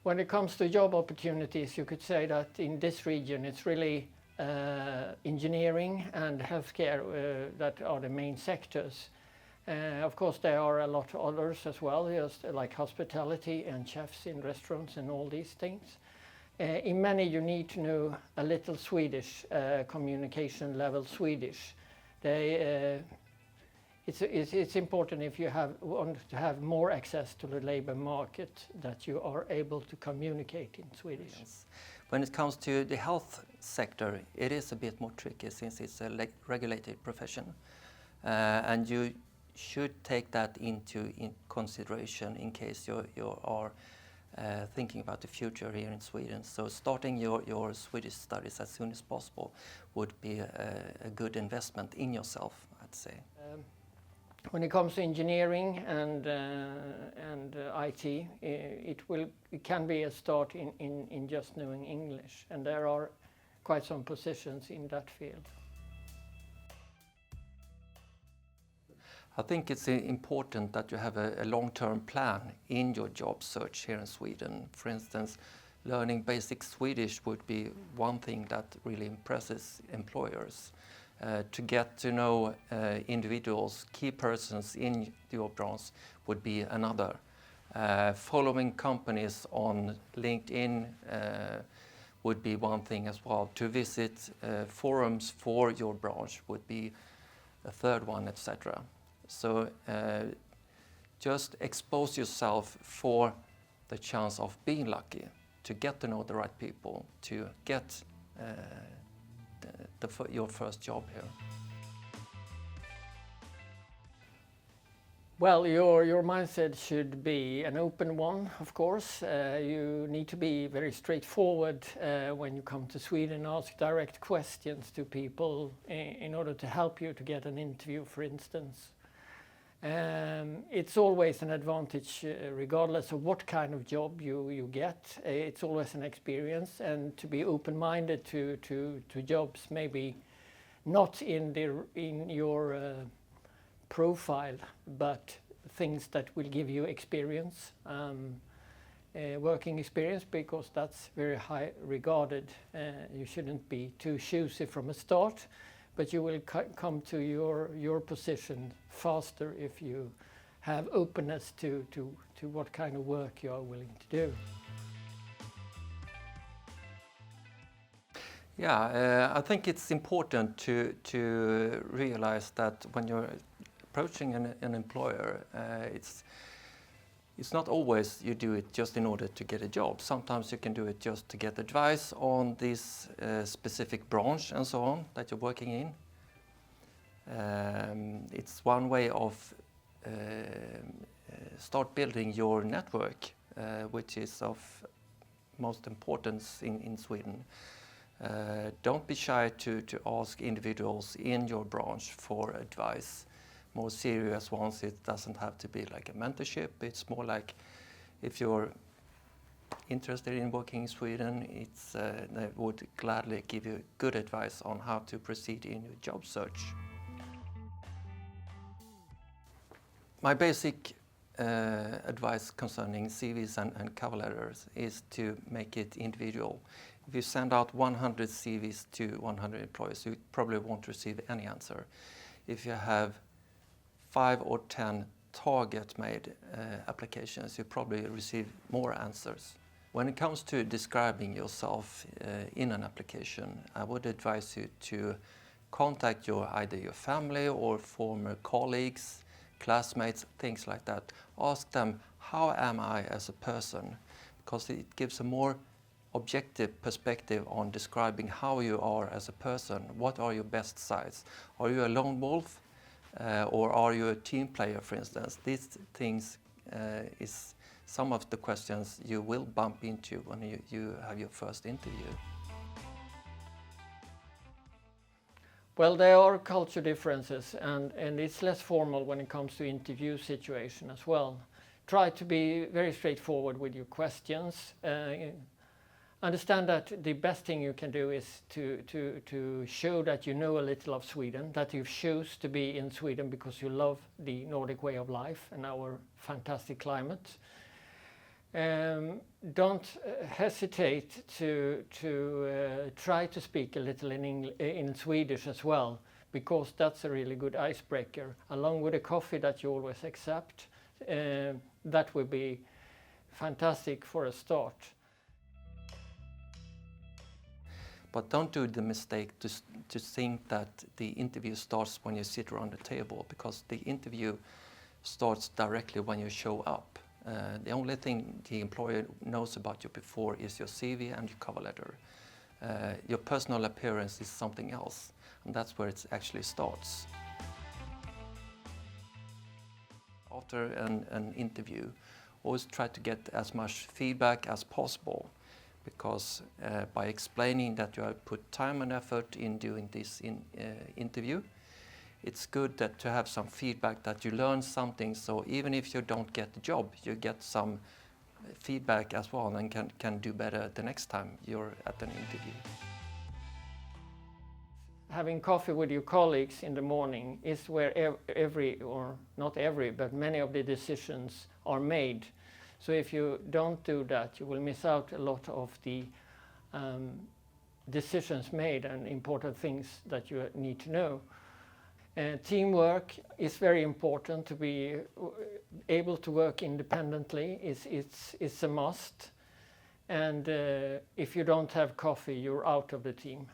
When it comes to job opportunities, you could say that in this region it's really engineering and healthcare that are the main sectors. Of course, there are a lot of others as well, just like hospitality and chefs in restaurants and all these things. In many, you need to know a little Swedish, communication level Swedish. It's important if you want to have more access to the labor market that you are able to communicate in Swedish. Yes. When it comes to the health sector, it is a bit more tricky since it's a regulated profession. And you should take that into consideration in case you are thinking about the future here in Sweden. So starting your Swedish studies as soon as possible would be a good investment in yourself, I'd say. When it comes to engineering and IT, it can be a start in just knowing English, and there are quite some positions in that field. I think it's important that you have a long-term plan in your job search here in Sweden. For instance, learning basic Swedish would be one thing that really impresses employers. To get to know individuals, key persons in your branch would be another. Following companies on LinkedIn would be one thing as well. To visit forums for your branch would be a third one, etc. So just expose yourself for the chance of being lucky, to get to know the right people, to get your first job here. Well, your mindset should be an open one, of course. You need to be very straightforward when you come to Sweden, ask direct questions to people in order to help you to get an interview, for instance. It's always an advantage, regardless of what kind of job you get. It's always an experience, and to be open-minded to jobs maybe not in your profile, but things that will give you experience, working experience, because that's very high regarded. You shouldn't be too choosy from a start, but you will come to your position faster if you have openness to what kind of work you are willing to do. Yeah, I think it's important to realize that when you're approaching an employer, it's not always you do it just in order to get a job. Sometimes you can do it just to get advice on this specific branch and so on that you're working in. It's one way of start building your network, which is of most importance in Sweden. Don't be shy to ask individuals in your branch for advice. More serious ones, it doesn't have to be like a mentorship. It's more like if you're interested in working in Sweden, they would gladly give you good advice on how to proceed in your job search. My basic advice concerning CVs and cover letters is to make it individual. If you send out 100 CVs to 100 employers, you probably won't receive any answer. If you have 5 or 10 target-made applications, you probably receive more answers. When it comes to describing yourself in an application, I would advise you to contact either your family or former colleagues, classmates, things like that. Ask them, how am I as a person? Because it gives a more objective perspective on describing how you are as a person. What are your best sides? Are you a lone wolf? Or are you a team player, for instance? These things is some of the questions you will bump into when you have your first interview. Well, there are culture differences, and it's less formal when it comes to interview situation as well. Try to be very straightforward with your questions. Understand that the best thing you can do is to show that you know a little of Sweden, that you choose to be in Sweden because you love the Nordic way of life and our fantastic climate. Don't hesitate to try to speak a little in Swedish as well, because that's a really good icebreaker, along with the coffee that you always accept. That would be fantastic for a start. But don't do the mistake to think that the interview starts when you sit around the table, because the interview starts directly when you show up. The only thing the employer knows about you before is your CV and your cover letter. Your personal appearance is something else, and that's where it actually starts. After an interview, always try to get as much feedback as possible, because by explaining that you have put time and effort in doing this interview, it's good to have some feedback, that you learn something, so even if you don't get the job, you get some feedback as well and can do better the next time you're at an interview. Having coffee with your colleagues in the morning is where every, or not every, but many of the decisions are made. So if you don't do that, you will miss out a lot of the decisions made and important things that you need to know. Teamwork is very important. To be able to work independently it's a must. And if you don't have coffee, you're out of the team.